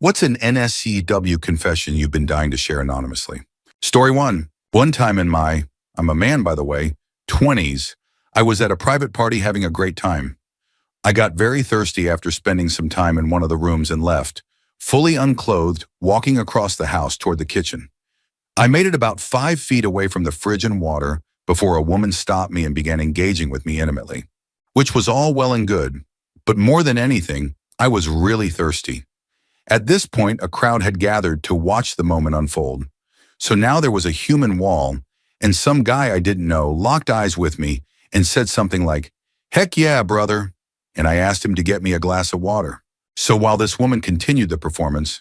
What's an NSCW confession you've been dying to share anonymously? Story 1. One time in my, I'm a man by the way, 20s, I was at a private party having a great time. I got very thirsty after spending some time in one of the rooms and left, fully unclothed, walking across the house toward the kitchen. I made it about 5 feet away from the fridge and water before a woman stopped me and began engaging with me intimately, which was all well and good, but more than anything, I was really thirsty. At this point, a crowd had gathered to watch the moment unfold. So now there was a human wall, and some guy I didn't know locked eyes with me and said something like, "Heck yeah, brother," and I asked him to get me a glass of water. So while this woman continued the performance,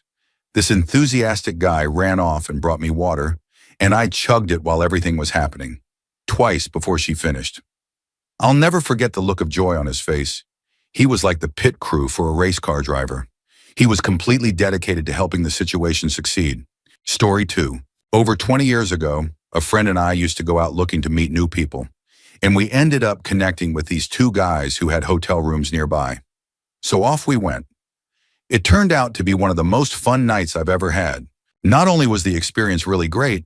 this enthusiastic guy ran off and brought me water, and I chugged it while everything was happening, twice before she finished. I'll never forget the look of joy on his face. He was like the pit crew for a race car driver. He was completely dedicated to helping the situation succeed. Story 2. Over 20 years ago, a friend and I used to go out looking to meet new people, and we ended up connecting with these 2 guys who had hotel rooms nearby. So off we went. It turned out to be one of the most fun nights I've ever had. Not only was the experience really great,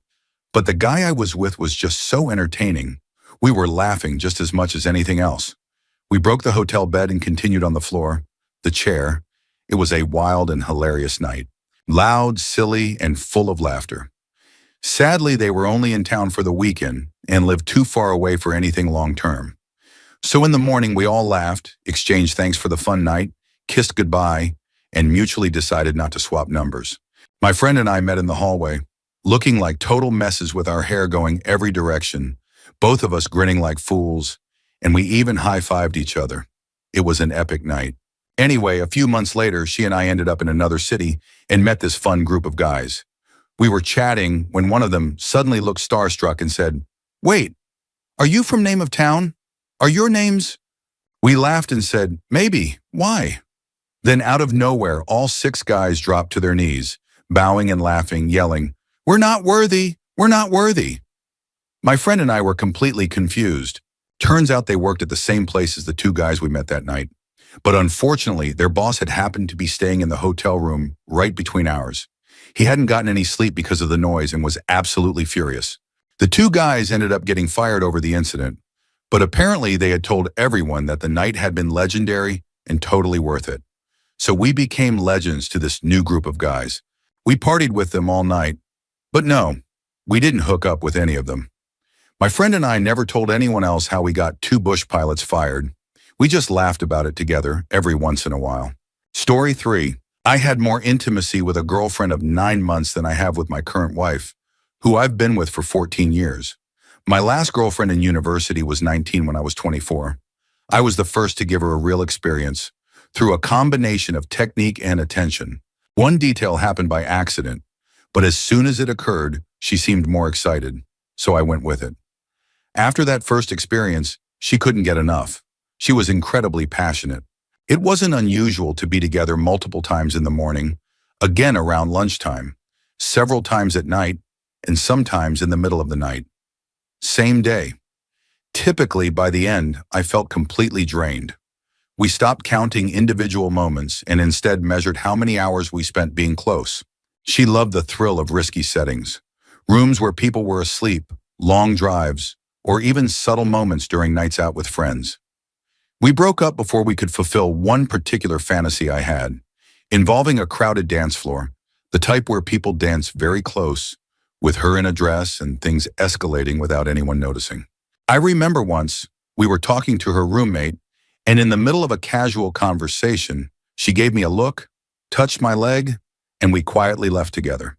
but the guy I was with was just so entertaining. We were laughing just as much as anything else. We broke the hotel bed and continued on the floor, the chair. It was a wild and hilarious night. Loud, silly, and full of laughter. Sadly, they were only in town for the weekend and lived too far away for anything long-term. So in the morning, we all laughed, exchanged thanks for the fun night, kissed goodbye, and mutually decided not to swap numbers. My friend and I met in the hallway, looking like total messes with our hair going every direction, both of us grinning like fools, and we even high-fived each other. It was an epic night. Anyway, a few months later, she and I ended up in another city and met this fun group of guys. We were chatting when one of them suddenly looked starstruck and said, "Wait, are you from Name of Town? Are your names?" We laughed and said, "Maybe. Why?" Then out of nowhere, all 6 guys dropped to their knees, bowing and laughing, yelling, "We're not worthy! We're not worthy!" My friend and I were completely confused. Turns out they worked at the same place as the 2 guys we met that night. But unfortunately, their boss had happened to be staying in the hotel room right between ours. He hadn't gotten any sleep because of the noise and was absolutely furious. The 2 guys ended up getting fired over the incident, but apparently they had told everyone that the night had been legendary and totally worth it. So we became legends to this new group of guys. We partied with them all night, but no, we didn't hook up with any of them. My friend and I never told anyone else how we got 2 bush pilots fired. We just laughed about it together every once in a while. Story 3. I had more intimacy with a girlfriend of 9 months than I have with my current wife, who I've been with for 14 years. My last girlfriend in university was 19 when I was 24. I was the first to give her a real experience through a combination of technique and attention. One detail happened by accident, but as soon as it occurred, she seemed more excited, so I went with it. After that first experience, she couldn't get enough. She was incredibly passionate. It wasn't unusual to be together multiple times in the morning, again around lunchtime, several times at night, and sometimes in the middle of the night. Same day. Typically, by the end, I felt completely drained. We stopped counting individual moments and instead measured how many hours we spent being close. She loved the thrill of risky settings, rooms where people were asleep, long drives, or even subtle moments during nights out with friends. We broke up before we could fulfill one particular fantasy I had, involving a crowded dance floor, the type where people dance very close, with her in a dress and things escalating without anyone noticing. I remember once, we were talking to her roommate, and in the middle of a casual conversation, she gave me a look, touched my leg, and we quietly left together.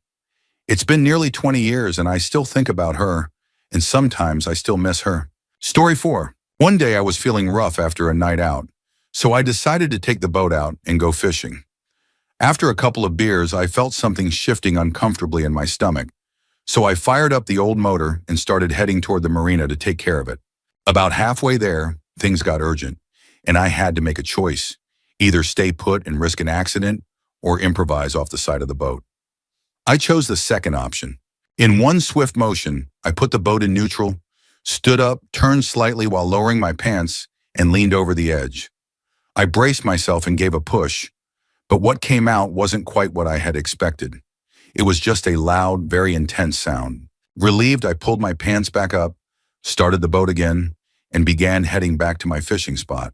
It's been nearly 20 years and I still think about her, and sometimes I still miss her. Story 4. One day I was feeling rough after a night out, so I decided to take the boat out and go fishing. After a couple of beers, I felt something shifting uncomfortably in my stomach, so I fired up the old motor and started heading toward the marina to take care of it. About halfway there, things got urgent, and I had to make a choice, either stay put and risk an accident or improvise off the side of the boat. I chose the second option. In one swift motion, I put the boat in neutral, stood up, turned slightly while lowering my pants, and leaned over the edge. I braced myself and gave a push, But what came out wasn't quite what I had expected. It was just a loud, very intense sound. Relieved, I pulled my pants back up, started the boat again, and began heading back to my fishing spot.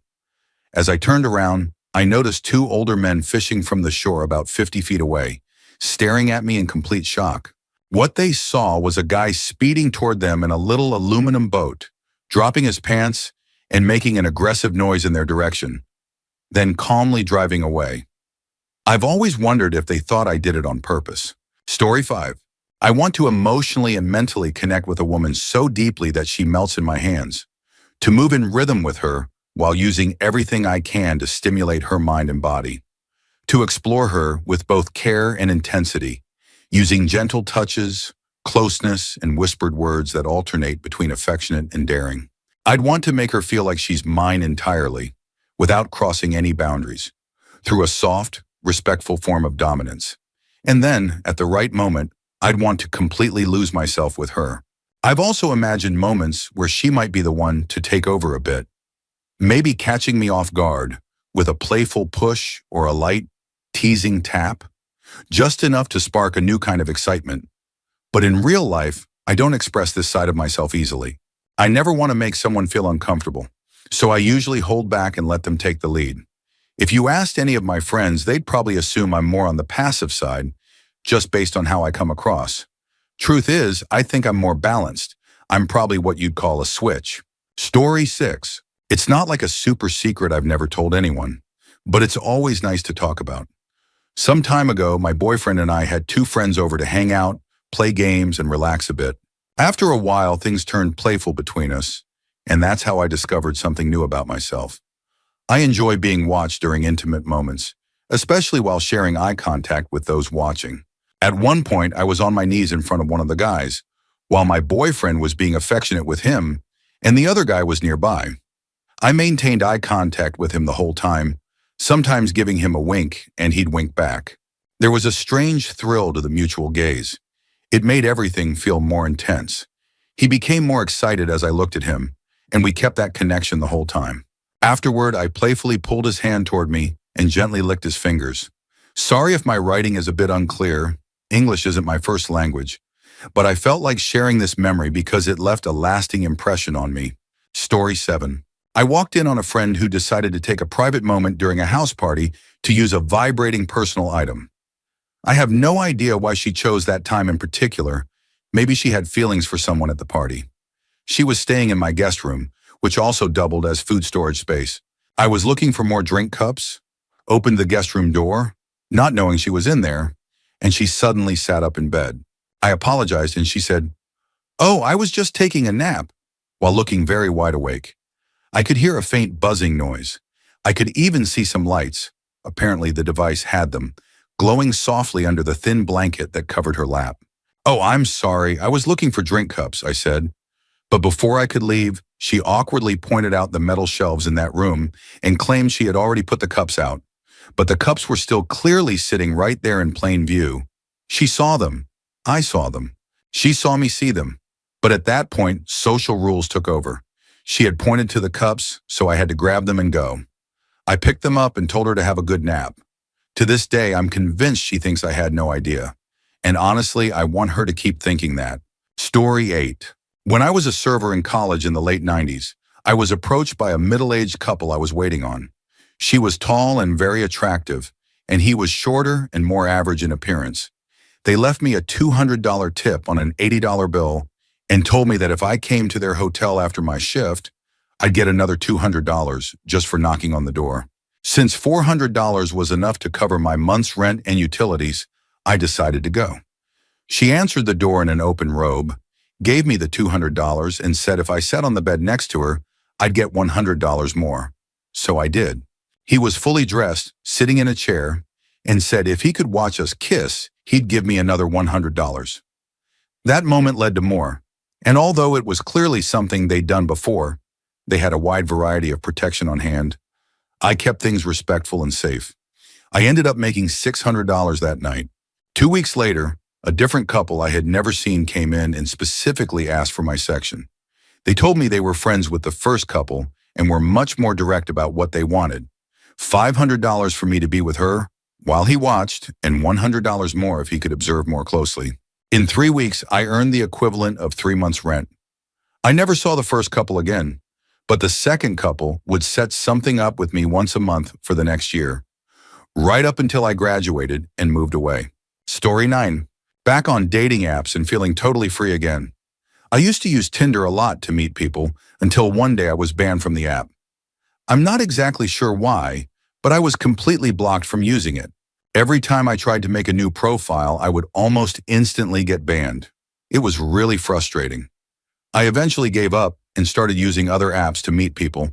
As I turned around, I noticed two older men fishing from the shore about 50 feet away, staring at me in complete shock. What they saw was a guy speeding toward them in a little aluminum boat, dropping his pants and making an aggressive noise in their direction, then calmly driving away. I've always wondered if they thought I did it on purpose. Story 5. I want to emotionally and mentally connect with a woman so deeply that she melts in my hands, to move in rhythm with her while using everything I can to stimulate her mind and body, to explore her with both care and intensity, using gentle touches, closeness, and whispered words that alternate between affectionate and daring. I'd want to make her feel like she's mine entirely, without crossing any boundaries, through a soft, respectful form of dominance. And then, at the right moment, I'd want to completely lose myself with her. I've also imagined moments where she might be the one to take over a bit, maybe catching me off guard with a playful push or a light, teasing tap, just enough to spark a new kind of excitement. But in real life, I don't express this side of myself easily. I never want to make someone feel uncomfortable, so I usually hold back and let them take the lead. If you asked any of my friends, they'd probably assume I'm more on the passive side, just based on how I come across. Truth is, I think I'm more balanced. I'm probably what you'd call a switch. Story 6. It's not like a super secret I've never told anyone, but it's always nice to talk about. Some time ago, my boyfriend and I had two friends over to hang out, play games, and relax a bit. After a while, things turned playful between us, and that's how I discovered something new about myself. I enjoy being watched during intimate moments, especially while sharing eye contact with those watching. At one point, I was on my knees in front of one of the guys, while my boyfriend was being affectionate with him, and the other guy was nearby. I maintained eye contact with him the whole time, sometimes giving him a wink, and he'd wink back. There was a strange thrill to the mutual gaze. It made everything feel more intense. He became more excited as I looked at him, and we kept that connection the whole time. Afterward, I playfully pulled his hand toward me and gently licked his fingers. Sorry if my writing is a bit unclear. English isn't my first language, but I felt like sharing this memory because it left a lasting impression on me. Story 7. I walked in on a friend who decided to take a private moment during a house party to use a vibrating personal item. I have no idea why she chose that time in particular. Maybe she had feelings for someone at the party. She was staying in my guest room, which also doubled as food storage space. I was looking for more drink cups, opened the guest room door, not knowing she was in there, and she suddenly sat up in bed. I apologized and she said, "Oh, I was just taking a nap," while looking very wide awake. I could hear a faint buzzing noise. I could even see some lights, apparently the device had them, glowing softly under the thin blanket that covered her lap. "Oh, I'm sorry, I was looking for drink cups," I said. But before I could leave, she awkwardly pointed out the metal shelves in that room and claimed she had already put the cups out. But the cups were still clearly sitting right there in plain view. She saw them. I saw them. She saw me see them. But at that point, social rules took over. She had pointed to the cups, so I had to grab them and go. I picked them up and told her to have a good nap. To this day, I'm convinced she thinks I had no idea. And honestly, I want her to keep thinking that. Story 8. When I was a server in college in the late 90s, I was approached by a middle-aged couple I was waiting on. She was tall and very attractive, and he was shorter and more average in appearance. They left me a $200 tip on an $80 bill and told me that if I came to their hotel after my shift, I'd get another $200 just for knocking on the door. Since $400 was enough to cover my month's rent and utilities, I decided to go. She answered the door in an open robe, gave me the $200, and said if I sat on the bed next to her, I'd get $100 more. So I did. He was fully dressed, sitting in a chair, and said if he could watch us kiss, he'd give me another $100. That moment led to more, and although it was clearly something they'd done before, they had a wide variety of protection on hand. I kept things respectful and safe. I ended up making $600 that night. 2 weeks later, a different couple I had never seen came in and specifically asked for my section. They told me they were friends with the first couple and were much more direct about what they wanted. $500 for me to be with her, while he watched, and $100 more if he could observe more closely. In 3 weeks, I earned the equivalent of 3 months' rent. I never saw the first couple again, but the second couple would set something up with me once a month for the next year, right up until I graduated and moved away. Story 9. Back on dating apps and feeling totally free again. I used to use Tinder a lot to meet people until one day I was banned from the app. I'm not exactly sure why, but I was completely blocked from using it. Every time I tried to make a new profile, I would almost instantly get banned. It was really frustrating. I eventually gave up and started using other apps to meet people,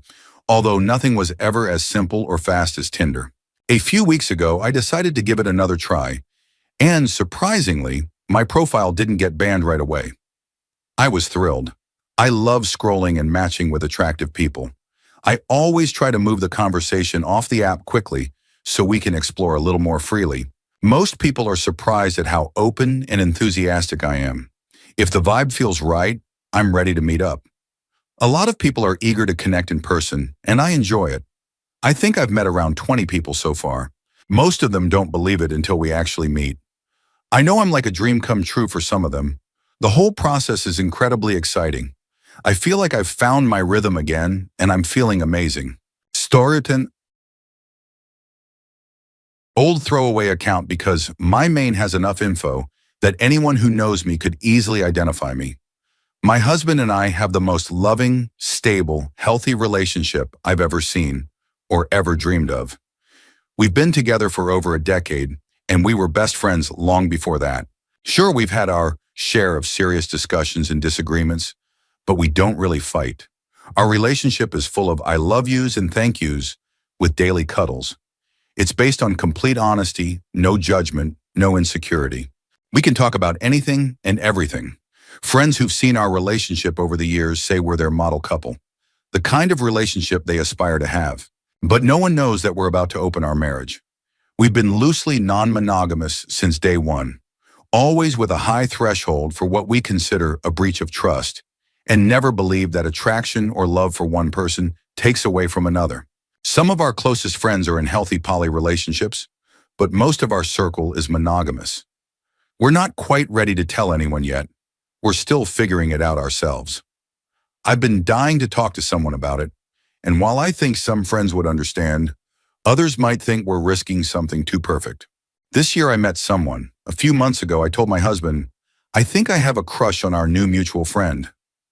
although nothing was ever as simple or fast as Tinder. A few weeks ago, I decided to give it another try, and surprisingly, my profile didn't get banned right away. I was thrilled. I love scrolling and matching with attractive people. I always try to move the conversation off the app quickly so we can explore a little more freely. Most people are surprised at how open and enthusiastic I am. If the vibe feels right, I'm ready to meet up. A lot of people are eager to connect in person, and I enjoy it. I think I've met around 20 people so far. Most of them don't believe it until we actually meet. I know I'm like a dream come true for some of them. The whole process is incredibly exciting. I feel like I've found my rhythm again, and I'm feeling amazing. Story 10. Old throwaway account because my main has enough info that anyone who knows me could easily identify me. My husband and I have the most loving, stable, healthy relationship I've ever seen or ever dreamed of. We've been together for over a decade, and we were best friends long before that. Sure, we've had our share of serious discussions and disagreements, but we don't really fight. Our relationship is full of I love yous and thank yous with daily cuddles. It's based on complete honesty, no judgment, no insecurity. We can talk about anything and everything. Friends who've seen our relationship over the years say we're their model couple, the kind of relationship they aspire to have. But no one knows that we're about to open our marriage. We've been loosely non-monogamous since day one, always with a high threshold for what we consider a breach of trust, and never believe that attraction or love for one person takes away from another. Some of our closest friends are in healthy poly relationships, but most of our circle is monogamous. We're not quite ready to tell anyone yet. We're still figuring it out ourselves. I've been dying to talk to someone about it, and while I think some friends would understand, others might think we're risking something too perfect. This year I met someone. A few months ago I told my husband, I think I have a crush on our new mutual friend.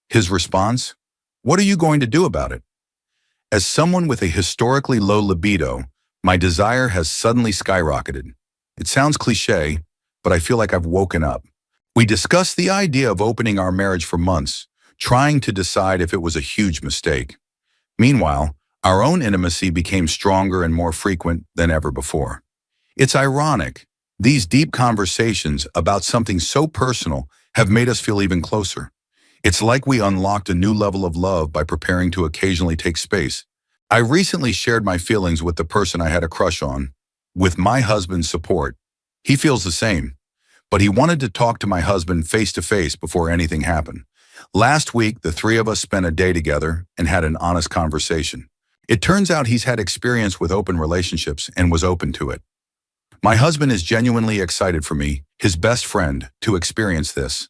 His response, what are you going to do about it? As someone with a historically low libido, my desire has suddenly skyrocketed. It sounds cliche, but I feel like I've woken up. We discussed the idea of opening our marriage for months, trying to decide if it was a huge mistake. Meanwhile, our own intimacy became stronger and more frequent than ever before. It's ironic. These deep conversations about something so personal have made us feel even closer. It's like we unlocked a new level of love by preparing to occasionally take space. I recently shared my feelings with the person I had a crush on, with my husband's support. He feels the same, but he wanted to talk to my husband face to face before anything happened. Last week, the three of us spent a day together and had an honest conversation. It turns out he's had experience with open relationships and was open to it. My husband is genuinely excited for me, his best friend, to experience this.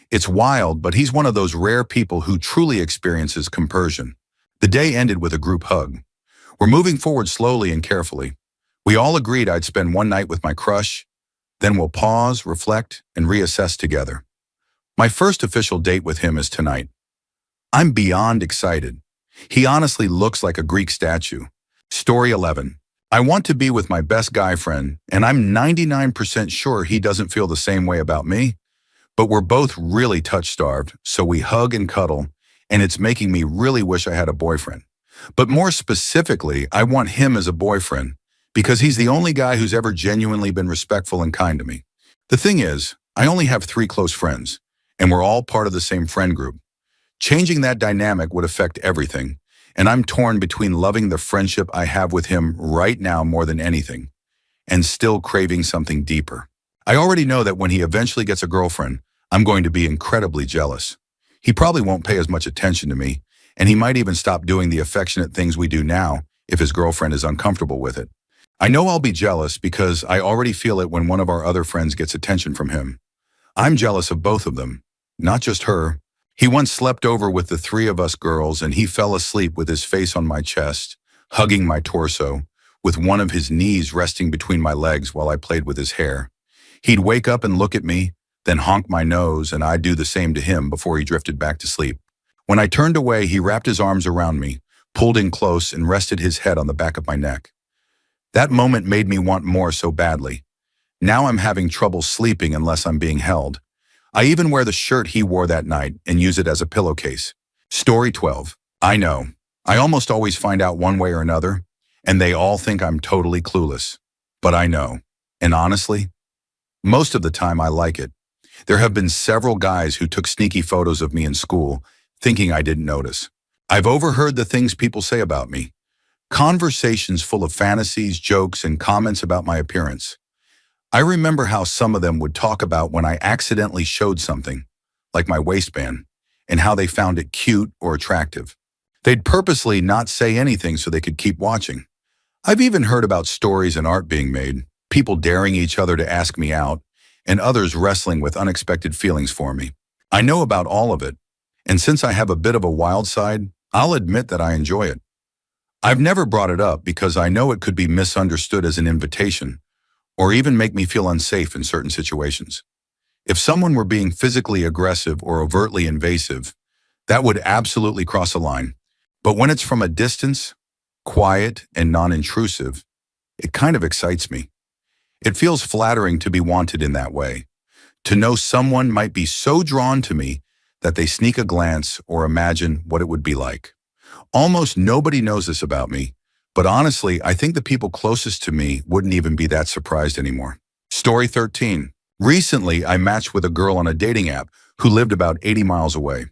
It's wild, but he's one of those rare people who truly experiences compersion. The day ended with a group hug. We're moving forward slowly and carefully. We all agreed I'd spend one night with my crush, then we'll pause, reflect, and reassess together. My first official date with him is tonight. I'm beyond excited. He honestly looks like a Greek statue. Story 11. I want to be with my best guy friend, and I'm 99% sure he doesn't feel the same way about me. But we're both really touch-starved, so we hug and cuddle, and it's making me really wish I had a boyfriend. But more specifically, I want him as a boyfriend, because he's the only guy who's ever genuinely been respectful and kind to me. The thing is, I only have 3 close friends, and we're all part of the same friend group. Changing that dynamic would affect everything, and I'm torn between loving the friendship I have with him right now more than anything, and still craving something deeper. I already know that when he eventually gets a girlfriend, I'm going to be incredibly jealous. He probably won't pay as much attention to me, and he might even stop doing the affectionate things we do now if his girlfriend is uncomfortable with it. I know I'll be jealous because I already feel it when one of our other friends gets attention from him. I'm jealous of both of them, not just her. He once slept over with the three of us girls and he fell asleep with his face on my chest, hugging my torso, with one of his knees resting between my legs while I played with his hair. He'd wake up and look at me, then honk my nose, and I'd do the same to him before he drifted back to sleep. When I turned away, he wrapped his arms around me, pulled in close, and rested his head on the back of my neck. That moment made me want more so badly. Now I'm having trouble sleeping unless I'm being held. I even wear the shirt he wore that night and use it as a pillowcase. Story 12. I know. I almost always find out one way or another, and they all think I'm totally clueless. But I know. And honestly, most of the time I like it. There have been several guys who took sneaky photos of me in school, thinking I didn't notice. I've overheard the things people say about me. Conversations full of fantasies, jokes, and comments about my appearance. I remember how some of them would talk about when I accidentally showed something, like my waistband, and how they found it cute or attractive. They'd purposely not say anything so they could keep watching. I've even heard about stories and art being made, people daring each other to ask me out, and others wrestling with unexpected feelings for me. I know about all of it, and since I have a bit of a wild side, I'll admit that I enjoy it. I've never brought it up because I know it could be misunderstood as an invitation, or even make me feel unsafe in certain situations. If someone were being physically aggressive or overtly invasive, that would absolutely cross a line. But when it's from a distance, quiet and non-intrusive, it kind of excites me. It feels flattering to be wanted in that way, to know someone might be so drawn to me that they sneak a glance or imagine what it would be like. Almost nobody knows this about me, but honestly, I think the people closest to me wouldn't even be that surprised anymore. Story 13. Recently, I matched with a girl on a dating app who lived about 80 miles away.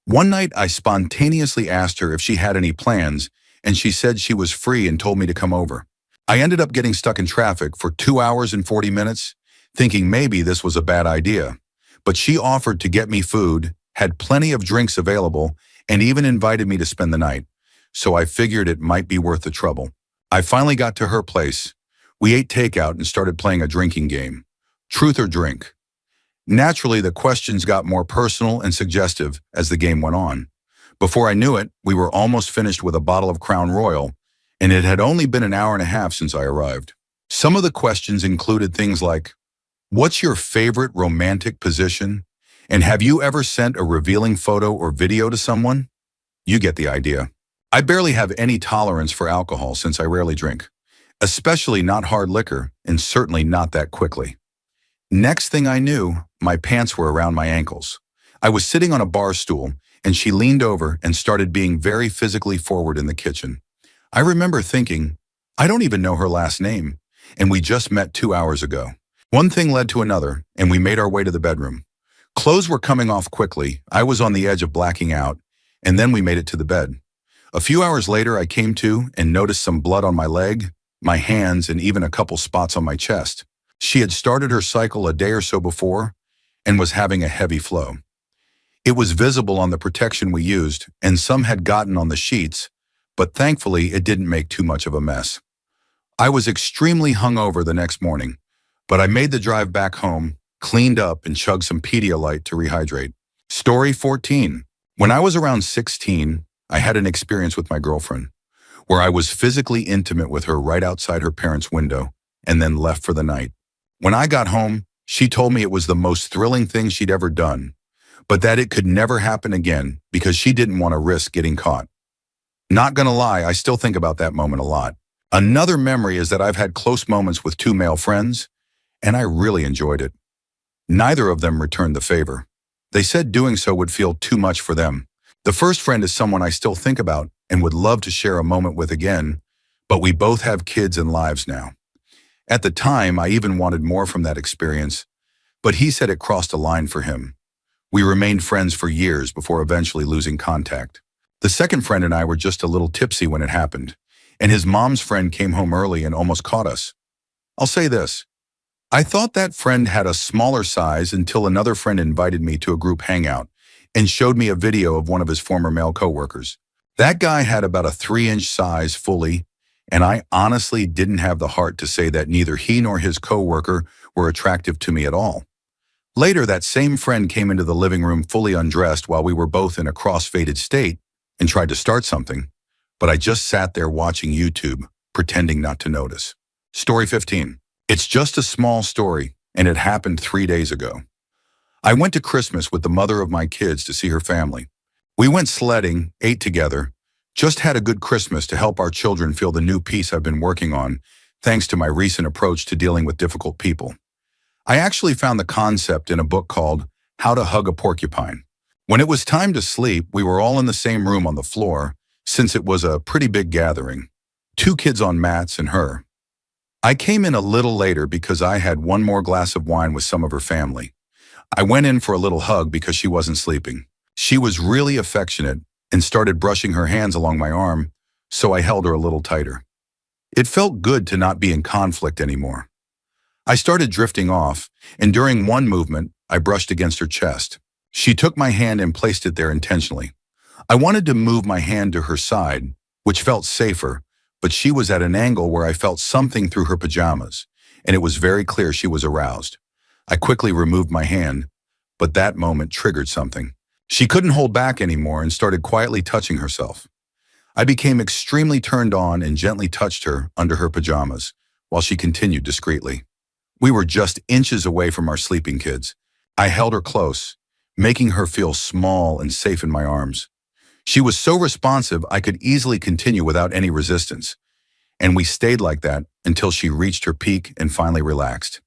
One night, I spontaneously asked her if she had any plans, and she said she was free and told me to come over. I ended up getting stuck in traffic for 2 hours and 40 minutes, thinking maybe this was a bad idea. But she offered to get me food, had plenty of drinks available, and even invited me to spend the night. So I figured it might be worth the trouble. I finally got to her place. We ate takeout and started playing a drinking game. Truth or drink. Naturally, the questions got more personal and suggestive as the game went on. Before I knew it, we were almost finished with a bottle of Crown Royal, and it had only been an hour and a half since I arrived. Some of the questions included things like, what's your favorite romantic position? And have you ever sent a revealing photo or video to someone? You get the idea. I barely have any tolerance for alcohol since I rarely drink, especially not hard liquor, and certainly not that quickly. Next thing I knew, my pants were around my ankles. I was sitting on a bar stool, and she leaned over and started being very physically forward in the kitchen. I remember thinking, I don't even know her last name, and we just met 2 hours ago. One thing led to another, and we made our way to the bedroom. Clothes were coming off quickly, I was on the edge of blacking out, and then we made it to the bed. A few hours later, I came to and noticed some blood on my leg, my hands, and even a couple spots on my chest. She had started her cycle a day or so before and was having a heavy flow. It was visible on the protection we used, and some had gotten on the sheets, but thankfully it didn't make too much of a mess. I was extremely hungover the next morning, but I made the drive back home, cleaned up, and chugged some Pedialyte to rehydrate. Story 14. When I was around 16, I had an experience with my girlfriend, where I was physically intimate with her right outside her parents' window, and then left for the night. When I got home, she told me it was the most thrilling thing she'd ever done, but that it could never happen again because she didn't want to risk getting caught. Not gonna lie, I still think about that moment a lot. Another memory is that I've had close moments with 2 male friends, and I really enjoyed it. Neither of them returned the favor. They said doing so would feel too much for them. The first friend is someone I still think about and would love to share a moment with again, but we both have kids and lives now. At the time, I even wanted more from that experience, but he said it crossed a line for him. We remained friends for years before eventually losing contact. The second friend and I were just a little tipsy when it happened, and his mom's friend came home early and almost caught us. I'll say this. I thought that friend had a smaller size until another friend invited me to a group hangout and showed me a video of one of his former male coworkers. That guy had about a 3-inch size fully, And I honestly didn't have the heart to say that neither he nor his coworker were attractive to me at all. Later, that same friend came into the living room fully undressed while we were both in a cross-faded state and tried to start something, but I just sat there watching YouTube, pretending not to notice. Story 15. It's just a small story, and it happened 3 days ago. I went to Christmas with the mother of my kids to see her family. We went sledding, ate together, just had a good Christmas to help our children feel the new peace I've been working on, thanks to my recent approach to dealing with difficult people. I actually found the concept in a book called How to Hug a Porcupine. When it was time to sleep, we were all in the same room on the floor, since it was a pretty big gathering. 2 kids on mats and her. I came in a little later because I had one more glass of wine with some of her family. I went in for a little hug because she wasn't sleeping. She was really affectionate and started brushing her hands along my arm, so I held her a little tighter. It felt good to not be in conflict anymore. I started drifting off, and during one movement, I brushed against her chest. She took my hand and placed it there intentionally. I wanted to move my hand to her side, which felt safer, but she was at an angle where I felt something through her pajamas, and it was very clear she was aroused. I quickly removed my hand, but that moment triggered something. She couldn't hold back anymore and started quietly touching herself. I became extremely turned on and gently touched her under her pajamas, while she continued discreetly. We were just inches away from our sleeping kids. I held her close, making her feel small and safe in my arms. She was so responsive I could easily continue without any resistance, and we stayed like that until she reached her peak and finally relaxed.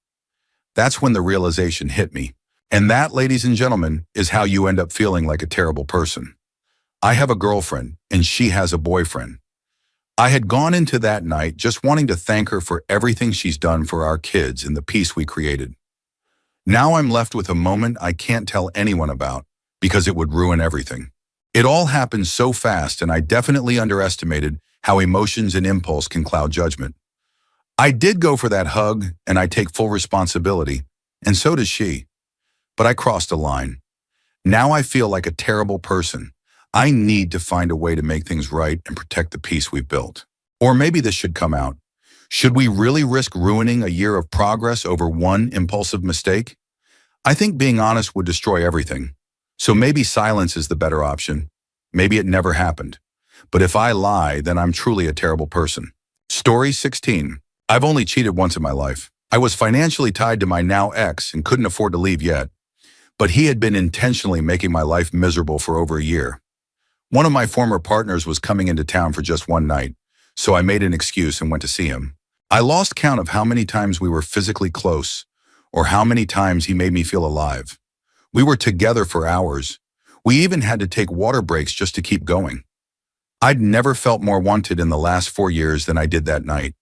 That's when the realization hit me. And that, ladies and gentlemen, is how you end up feeling like a terrible person. I have a girlfriend, and she has a boyfriend. I had gone into that night just wanting to thank her for everything she's done for our kids and the peace we created. Now I'm left with a moment I can't tell anyone about because it would ruin everything. It all happened so fast, and I definitely underestimated how emotions and impulse can cloud judgment. I did go for that hug, and I take full responsibility, and so does she. But I crossed a line. Now I feel like a terrible person. I need to find a way to make things right and protect the peace we've built. Or maybe this should come out. Should we really risk ruining a year of progress over one impulsive mistake? I think being honest would destroy everything. So maybe silence is the better option. Maybe it never happened. But if I lie, then I'm truly a terrible person. Story 16. I've only cheated once in my life. I was financially tied to my now ex and couldn't afford to leave yet. But he had been intentionally making my life miserable for over a year. One of my former partners was coming into town for just one night, so I made an excuse and went to see him. I lost count of how many times we were physically close, or how many times he made me feel alive. We were together for hours. We even had to take water breaks just to keep going. I'd never felt more wanted in the last 4 years than I did that night.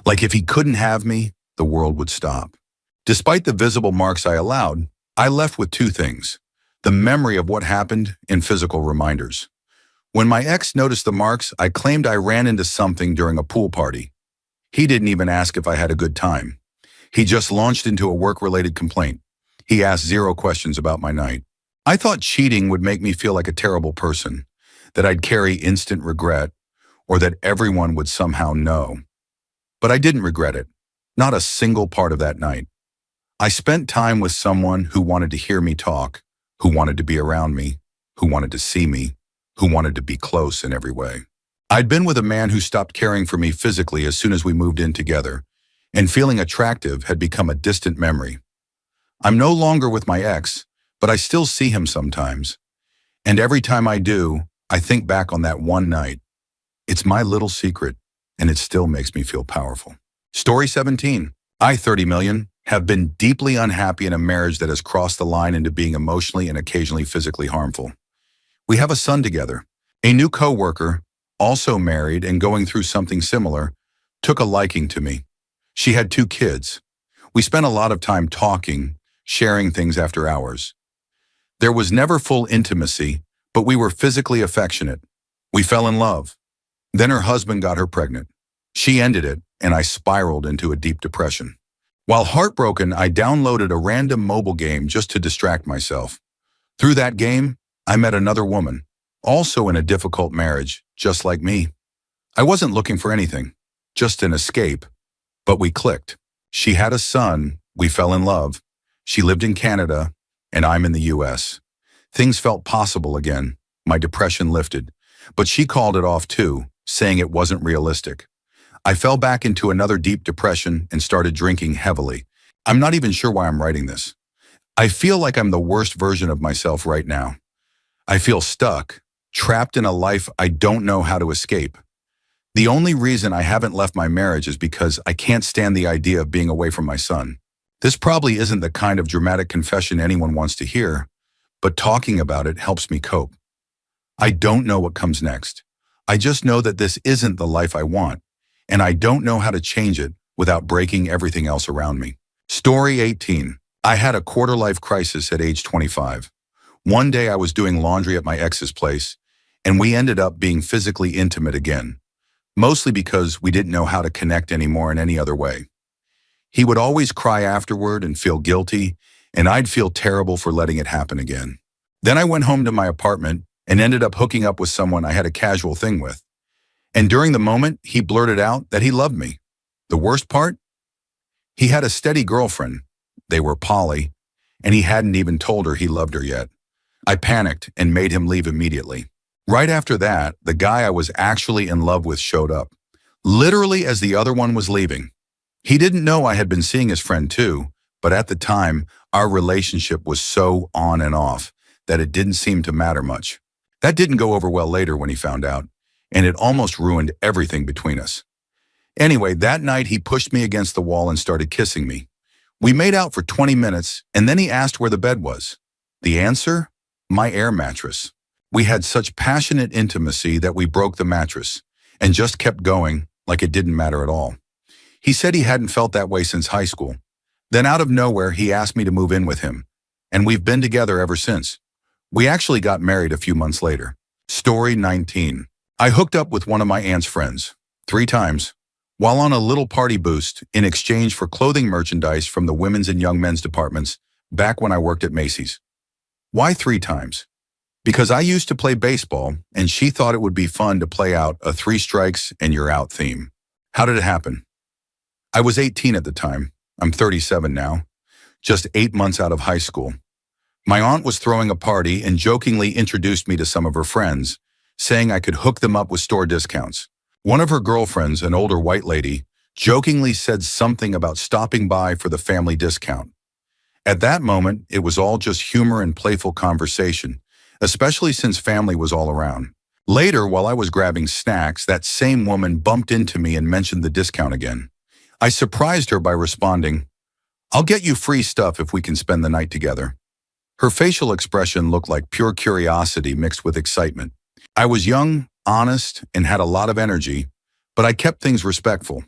Like if he couldn't have me, the world would stop. Despite the visible marks I allowed, I left with 2 things: the memory of what happened and physical reminders. When my ex noticed the marks, I claimed I ran into something during a pool party. He didn't even ask if I had a good time. He just launched into a work-related complaint. He asked 0 questions about my night. I thought cheating would make me feel like a terrible person, that I'd carry instant regret, or that everyone would somehow know. But I didn't regret it. Not a single part of that night. I spent time with someone who wanted to hear me talk, who wanted to be around me, who wanted to see me, who wanted to be close in every way. I'd been with a man who stopped caring for me physically as soon as we moved in together, and feeling attractive had become a distant memory. I'm no longer with my ex, but I still see him sometimes. And every time I do, I think back on that one night. It's my little secret, and it still makes me feel powerful. Story 17. I, 30 million, have been deeply unhappy in a marriage that has crossed the line into being emotionally and occasionally physically harmful. We have a son together. A new coworker, also married and going through something similar, took a liking to me. She had 2 kids. We spent a lot of time talking, sharing things after hours. There was never full intimacy, but we were physically affectionate. We fell in love. Then her husband got her pregnant. She ended it, and I spiraled into a deep depression. While heartbroken, I downloaded a random mobile game just to distract myself. Through that game, I met another woman, also in a difficult marriage, just like me. I wasn't looking for anything. just an escape, but we clicked. She had a son, we fell in love. She lived in Canada, and I'm in the US. Things felt possible again. My depression lifted, but she called it off too, saying it wasn't realistic. I fell back into another deep depression and started drinking heavily. I'm not even sure why I'm writing this. I feel like I'm the worst version of myself right now. I feel stuck, trapped in a life I don't know how to escape. The only reason I haven't left my marriage is because I can't stand the idea of being away from my son. This probably isn't the kind of dramatic confession anyone wants to hear, but talking about it helps me cope. I don't know what comes next. I just know that this isn't the life I want, and I don't know how to change it without breaking everything else around me. Story 18. I had a quarter-life crisis at age 25. One day I was doing laundry at my ex's place, and we ended up being physically intimate again, mostly because we didn't know how to connect anymore in any other way. He would always cry afterward and feel guilty, and I'd feel terrible for letting it happen again. Then I went home to my apartment and ended up hooking up with someone I had a casual thing with. And during the moment, he blurted out that he loved me. The worst part? He had a steady girlfriend. They were poly, and he hadn't even told her he loved her yet. I panicked and made him leave immediately. Right after that, the guy I was actually in love with showed up, literally as the other one was leaving. He didn't know I had been seeing his friend too, but at the time, our relationship was so on and off that it didn't seem to matter much. That didn't go over well later when he found out, and it almost ruined everything between us. Anyway, that night he pushed me against the wall and started kissing me. We made out for 20 minutes, and then he asked where the bed was. The answer? My air mattress. We had such passionate intimacy that we broke the mattress and just kept going like it didn't matter at all. He said he hadn't felt that way since high school. Then out of nowhere, he asked me to move in with him, and we've been together ever since. We actually got married a few months later. Story 19. I hooked up with one of my aunt's friends 3 times while on a little party boost in exchange for clothing merchandise from the women's and young men's departments back when I worked at Macy's. Why 3 times? Because I used to play baseball, and she thought it would be fun to play out a 3 strikes and you're out theme. How did it happen? I was 18 at the time. I'm 37 now, just 8 months out of high school. My aunt was throwing a party and jokingly introduced me to some of her friends, saying I could hook them up with store discounts. One of her girlfriends, an older white lady, jokingly said something about stopping by for the family discount. At that moment, it was all just humor and playful conversation, especially since family was all around. Later, while I was grabbing snacks, that same woman bumped into me and mentioned the discount again. I surprised her by responding, "I'll get you free stuff if we can spend the night together." Her facial expression looked like pure curiosity mixed with excitement. I was young, honest, and had a lot of energy, but I kept things respectful.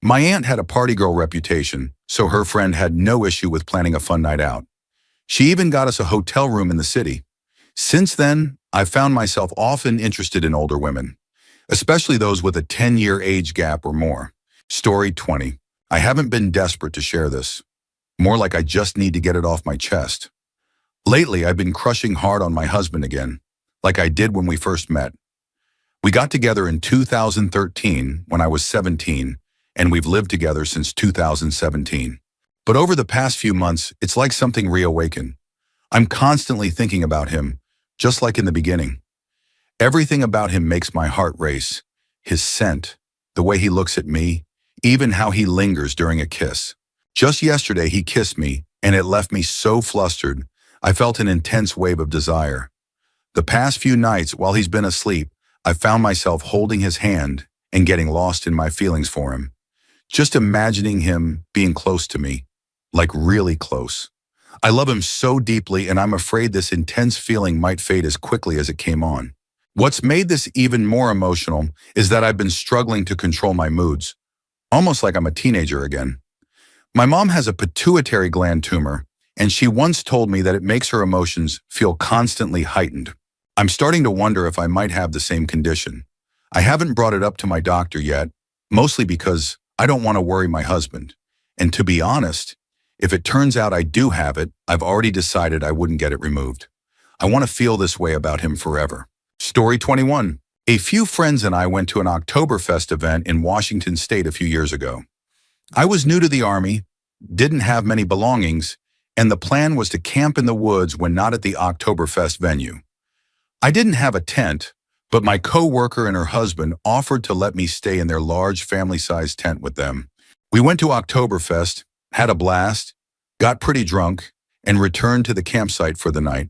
My aunt had a party girl reputation, so her friend had no issue with planning a fun night out. She even got us a hotel room in the city. Since then, I've found myself often interested in older women, especially those with a 10-year age gap or more. Story 20. I haven't been desperate to share this. More like I just need to get it off my chest. Lately, I've been crushing hard on my husband again, like I did when we first met. We got together in 2013 when I was 17, and we've lived together since 2017. But over the past few months, it's like something reawakened. I'm constantly thinking about him, just like in the beginning. Everything about him makes my heart race. His scent, the way he looks at me, even how he lingers during a kiss. Just yesterday, he kissed me, and it left me so flustered, I felt an intense wave of desire. The past few nights, while he's been asleep, I found myself holding his hand and getting lost in my feelings for him. Just imagining him being close to me, like really close. I love him so deeply, and I'm afraid this intense feeling might fade as quickly as it came on. What's made this even more emotional is that I've been struggling to control my moods, almost like I'm a teenager again. My mom has a pituitary gland tumor, and she once told me that it makes her emotions feel constantly heightened. I'm starting to wonder if I might have the same condition. I haven't brought it up to my doctor yet, mostly because I don't want to worry my husband. And to be honest, if it turns out I do have it, I've already decided I wouldn't get it removed. I want to feel this way about him forever. Story 21. A few friends and I went to an Oktoberfest event in Washington State a few years ago. I was new to the Army, didn't have many belongings, and the plan was to camp in the woods when not at the Oktoberfest venue. I didn't have a tent, but my co-worker and her husband offered to let me stay in their large family-sized tent with them. We went to Oktoberfest, had a blast, got pretty drunk, and returned to the campsite for the night.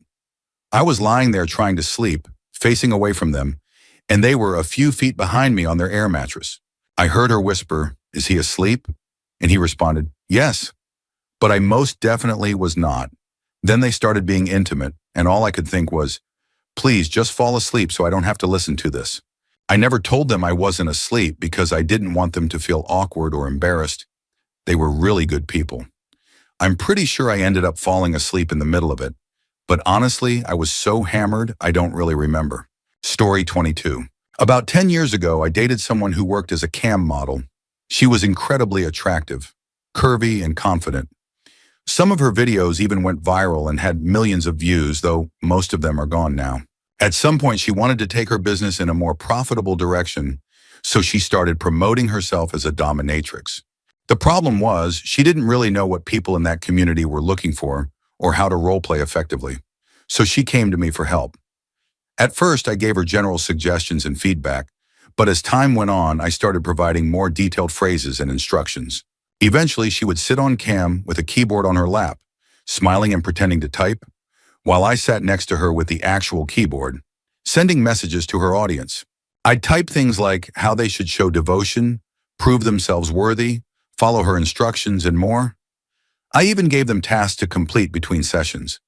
I was lying there trying to sleep, facing away from them, and they were a few feet behind me on their air mattress. I heard her whisper, "Is he asleep?" And he responded, "Yes." But I most definitely was not. Then they started being intimate, and all I could think was, "Please just fall asleep so I don't have to listen to this." I never told them I wasn't asleep because I didn't want them to feel awkward or embarrassed. They were really good people. I'm pretty sure I ended up falling asleep in the middle of it, but honestly, I was so hammered I don't really remember. Story 22. About 10 years ago, I dated someone who worked as a cam model. She was incredibly attractive, curvy, and confident. Some of her videos even went viral and had millions of views, though most of them are gone now. At some point, she wanted to take her business in a more profitable direction, so she started promoting herself as a dominatrix. The problem was, she didn't really know what people in that community were looking for or how to roleplay effectively, so she came to me for help. At first, I gave her general suggestions and feedback, but as time went on, I started providing more detailed phrases and instructions. Eventually, she would sit on cam with a keyboard on her lap, smiling and pretending to type, while I sat next to her with the actual keyboard, sending messages to her audience. I'd type things like how they should show devotion, prove themselves worthy, follow her instructions, and more. I even gave them tasks to complete between sessions.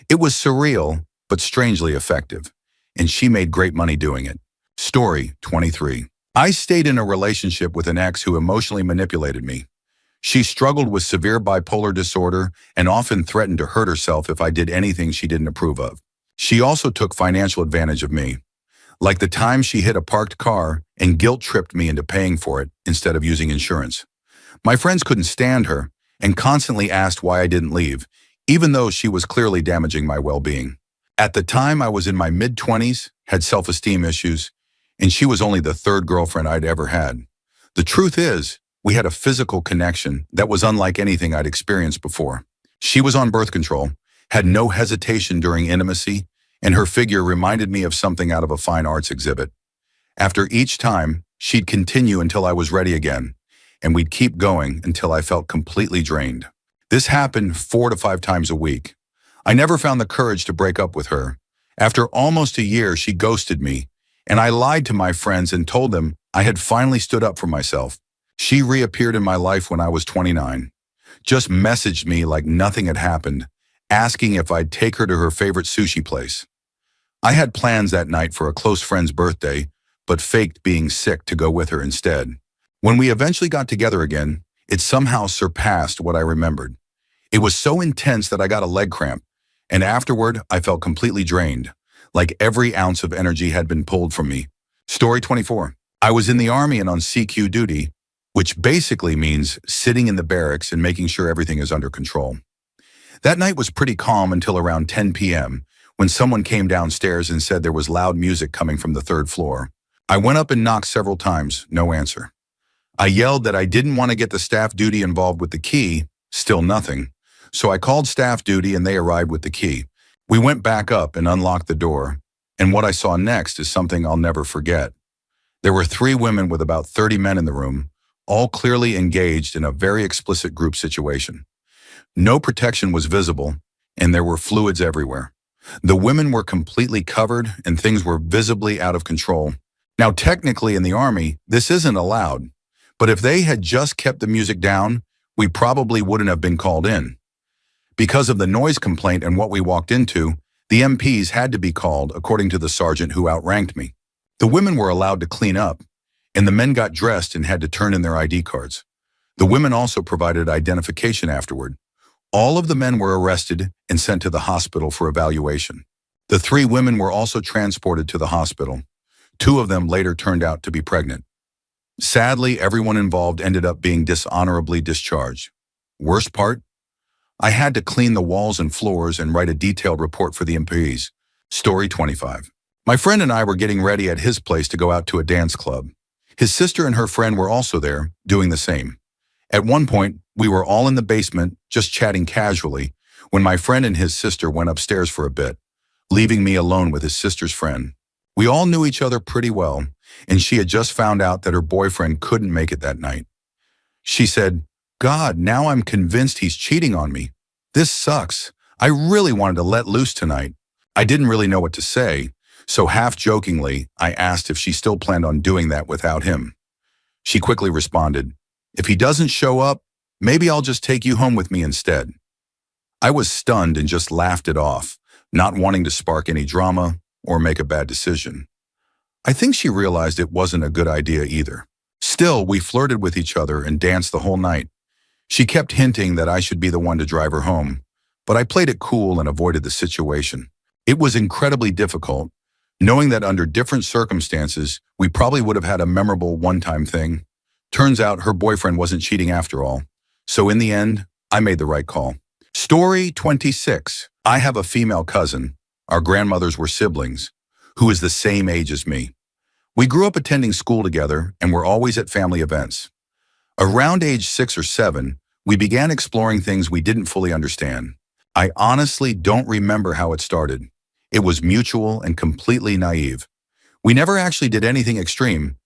It was surreal, but strangely effective, and she made great money doing it. Story 23. I stayed in a relationship with an ex who emotionally manipulated me. She struggled with severe bipolar disorder and often threatened to hurt herself if I did anything she didn't approve of. She also took financial advantage of me, like the time she hit a parked car and guilt-tripped me into paying for it instead of using insurance. My friends couldn't stand her and constantly asked why I didn't leave, even though she was clearly damaging my well-being. At the time, I was in my mid-20s, had self-esteem issues, and she was only the third girlfriend I'd ever had. The truth is, we had a physical connection that was unlike anything I'd experienced before. She was on birth control, had no hesitation during intimacy, and her figure reminded me of something out of a fine arts exhibit. After each time, she'd continue until I was ready again, and we'd keep going until I felt completely drained. This happened 4 to 5 times a week. I never found the courage to break up with her. After almost a year, she ghosted me, and I lied to my friends and told them I had finally stood up for myself. She reappeared in my life when I was 29, just messaged me like nothing had happened, asking if I'd take her to her favorite sushi place. I had plans that night for a close friend's birthday, but faked being sick to go with her instead. When we eventually got together again, it somehow surpassed what I remembered. It was so intense that I got a leg cramp, and afterward, I felt completely drained, like every ounce of energy had been pulled from me. Story 24. I was in the Army and on CQ duty, which basically means sitting in the barracks and making sure everything is under control. That night was pretty calm until around 10 p.m. when someone came downstairs and said there was loud music coming from the 3rd floor. I went up and knocked several times, no answer. I yelled that I didn't want to get the staff duty involved with the key, still nothing. So I called staff duty and they arrived with the key. We went back up and unlocked the door, and what I saw next is something I'll never forget. There were 3 women with about 30 men in the room, all clearly engaged in a very explicit group situation. No protection was visible, and there were fluids everywhere. The women were completely covered, and things were visibly out of control. Now, technically in the Army, this isn't allowed, but if they had just kept the music down, we probably wouldn't have been called in. Because of the noise complaint and what we walked into, the MPs had to be called according to the sergeant who outranked me. The women were allowed to clean up, and the men got dressed and had to turn in their ID cards. The women also provided identification afterward. All of the men were arrested and sent to the hospital for evaluation. The 3 women were also transported to the hospital. 2 of them later turned out to be pregnant. Sadly, everyone involved ended up being dishonorably discharged. Worst part? I had to clean the walls and floors and write a detailed report for the MPs. Story 25. My friend and I were getting ready at his place to go out to a dance club. His sister and her friend were also there, doing the same. At one point, we were all in the basement, just chatting casually, when my friend and his sister went upstairs for a bit, leaving me alone with his sister's friend. We all knew each other pretty well, and she had just found out that her boyfriend couldn't make it that night. She said, "God, now I'm convinced he's cheating on me. This sucks. I really wanted to let loose tonight." I didn't really know what to say, so half-jokingly, I asked if she still planned on doing that without him. She quickly responded, "If he doesn't show up, maybe I'll just take you home with me instead." I was stunned and just laughed it off, not wanting to spark any drama or make a bad decision. I think she realized it wasn't a good idea either. Still, we flirted with each other and danced the whole night. She kept hinting that I should be the one to drive her home, but I played it cool and avoided the situation. It was incredibly difficult, knowing that under different circumstances, we probably would have had a memorable one-time thing. Turns out her boyfriend wasn't cheating after all, so in the end, I made the right call. Story 26. I have a female cousin, our grandmothers were siblings, who is the same age as me. We grew up attending school together and were always at family events. Around age 6 or 7, we began exploring things we didn't fully understand. I honestly don't remember how it started. It was mutual and completely naive. We never actually did anything extreme,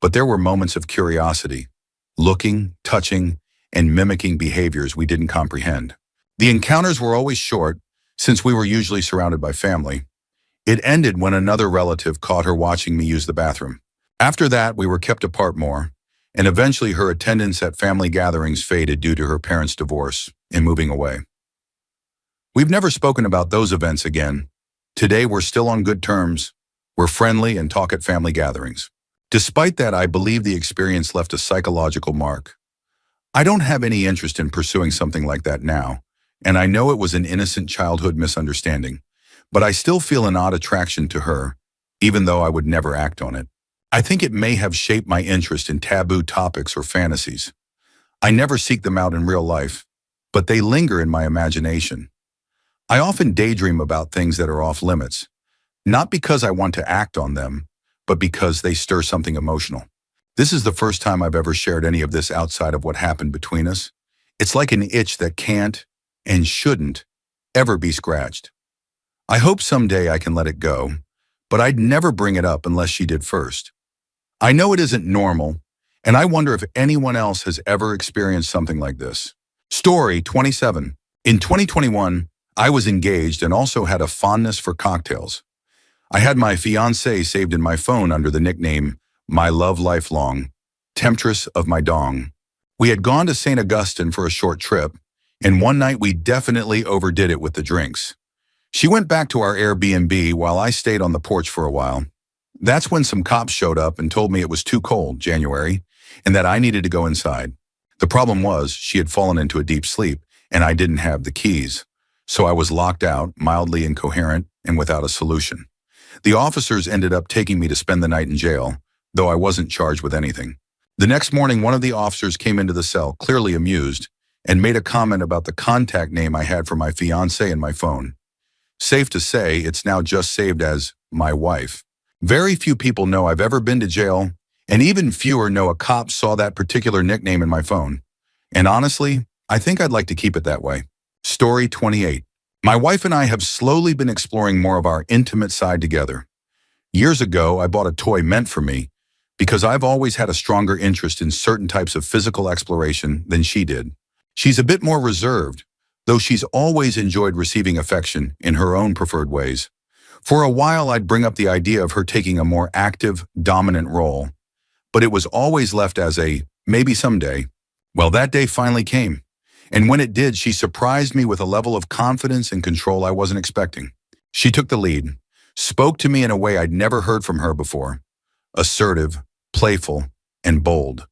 but there were moments of curiosity, looking, touching, and mimicking behaviors we didn't comprehend. The encounters were always short, since we were usually surrounded by family. It ended when another relative caught her watching me use the bathroom. After that, we were kept apart more, and eventually her attendance at family gatherings faded due to her parents' divorce and moving away. We've never spoken about those events again. Today, we're still on good terms. We're friendly and talk at family gatherings. Despite that, I believe the experience left a psychological mark. I don't have any interest in pursuing something like that now, and I know it was an innocent childhood misunderstanding, but I still feel an odd attraction to her, even though I would never act on it. I think it may have shaped my interest in taboo topics or fantasies. I never seek them out in real life, but they linger in my imagination. I often daydream about things that are off limits, not because I want to act on them, but because they stir something emotional. This is the first time I've ever shared any of this outside of what happened between us. It's like an itch that can't and shouldn't ever be scratched. I hope someday I can let it go, but I'd never bring it up unless she did first. I know it isn't normal, and I wonder if anyone else has ever experienced something like this. Story 27. In 2021, I was engaged and also had a fondness for cocktails. I had my fiancée saved in my phone under the nickname My Love Lifelong, Temptress of My Dong. We had gone to St. Augustine for a short trip, and one night we definitely overdid it with the drinks. She went back to our Airbnb while I stayed on the porch for a while. That's when some cops showed up and told me it was too cold, January, and that I needed to go inside. The problem was she had fallen into a deep sleep, and I didn't have the keys. So I was locked out, mildly incoherent, and without a solution. The officers ended up taking me to spend the night in jail, though I wasn't charged with anything. The next morning, one of the officers came into the cell, clearly amused, and made a comment about the contact name I had for my fiancée in my phone. Safe to say, it's now just saved as my wife. Very few people know I've ever been to jail, and even fewer know a cop saw that particular nickname in my phone. And honestly, I think I'd like to keep it that way. Story 28. My wife and I have slowly been exploring more of our intimate side together. Years ago, I bought a toy meant for me because I've always had a stronger interest in certain types of physical exploration than she did. She's a bit more reserved, though she's always enjoyed receiving affection in her own preferred ways. For a while, I'd bring up the idea of her taking a more active, dominant role, but it was always left as a maybe someday. Well, that day finally came. And when it did, she surprised me with a level of confidence and control I wasn't expecting. She took the lead, spoke to me in a way I'd never heard from her before. Assertive, playful, and bold.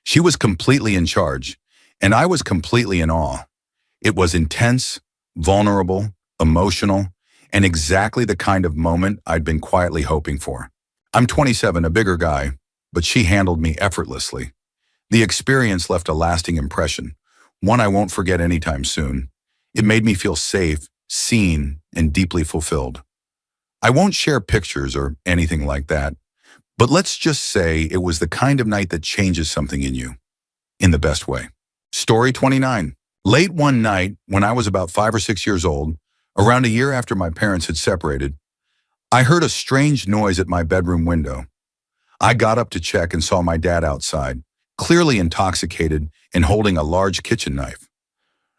She was completely in charge, and I was completely in awe. It was intense, vulnerable, emotional, and exactly the kind of moment I'd been quietly hoping for. I'm 27, a bigger guy, but she handled me effortlessly. The experience left a lasting impression, one I won't forget anytime soon. It made me feel safe, seen, and deeply fulfilled. I won't share pictures or anything like that, but let's just say it was the kind of night that changes something in you, in the best way. Story 29. Late one night, when I was about 5 or 6 years old, around a year after my parents had separated, I heard a strange noise at my bedroom window. I got up to check and saw my dad outside, clearly intoxicated and holding a large kitchen knife.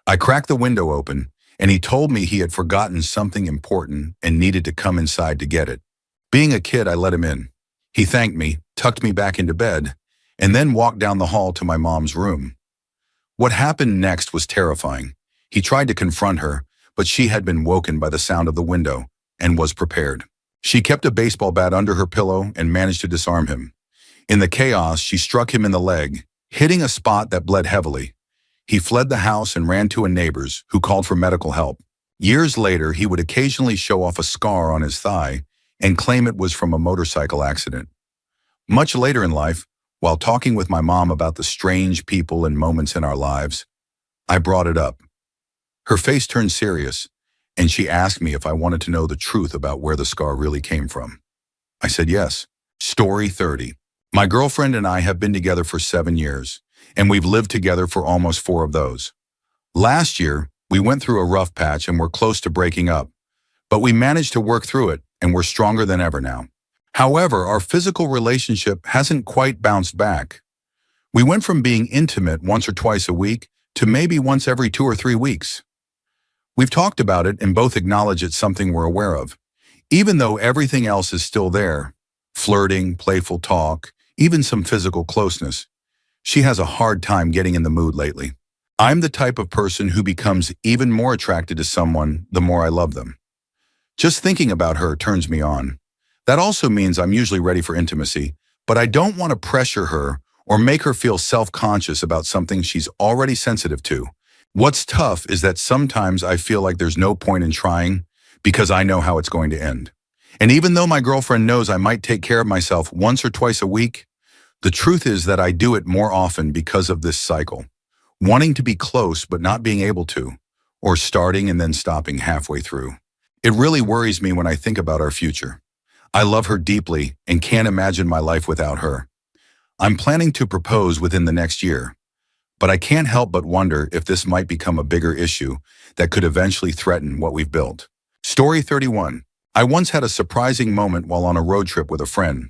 I cracked the window open, and he told me he had forgotten something important and needed to come inside to get it. Being a kid, I let him in. He thanked me, tucked me back into bed, and then walked down the hall to my mom's room. What happened next was terrifying. He tried to confront her, but she had been woken by the sound of the window and was prepared. She kept a baseball bat under her pillow and managed to disarm him. In the chaos, she struck him in the leg, hitting a spot that bled heavily. He fled the house and ran to a neighbor's, who called for medical help. Years later, he would occasionally show off a scar on his thigh and claim it was from a motorcycle accident. Much later in life, while talking with my mom about the strange people and moments in our lives, I brought it up. Her face turned serious, and she asked me if I wanted to know the truth about where the scar really came from. I said yes. Story 30. My girlfriend and I have been together for 7 years, and we've lived together for almost 4 of those. Last year, we went through a rough patch and were close to breaking up, but we managed to work through it, and we're stronger than ever now. However, our physical relationship hasn't quite bounced back. We went from being intimate once or twice a week to maybe once every 2 or 3 weeks. We've talked about it and both acknowledge it's something we're aware of. Even though everything else is still there, flirting, playful talk, even some physical closeness, she has a hard time getting in the mood lately. I'm the type of person who becomes even more attracted to someone the more I love them. Just thinking about her turns me on. That also means I'm usually ready for intimacy, but I don't want to pressure her or make her feel self-conscious about something she's already sensitive to. What's tough is that sometimes I feel like there's no point in trying because I know how it's going to end. And even though my girlfriend knows I might take care of myself once or twice a week, the truth is that I do it more often because of this cycle. Wanting to be close but not being able to, or starting and then stopping halfway through. It really worries me when I think about our future. I love her deeply and can't imagine my life without her. I'm planning to propose within the next year, but I can't help but wonder if this might become a bigger issue that could eventually threaten what we've built. Story 31. I once had a surprising moment while on a road trip with a friend.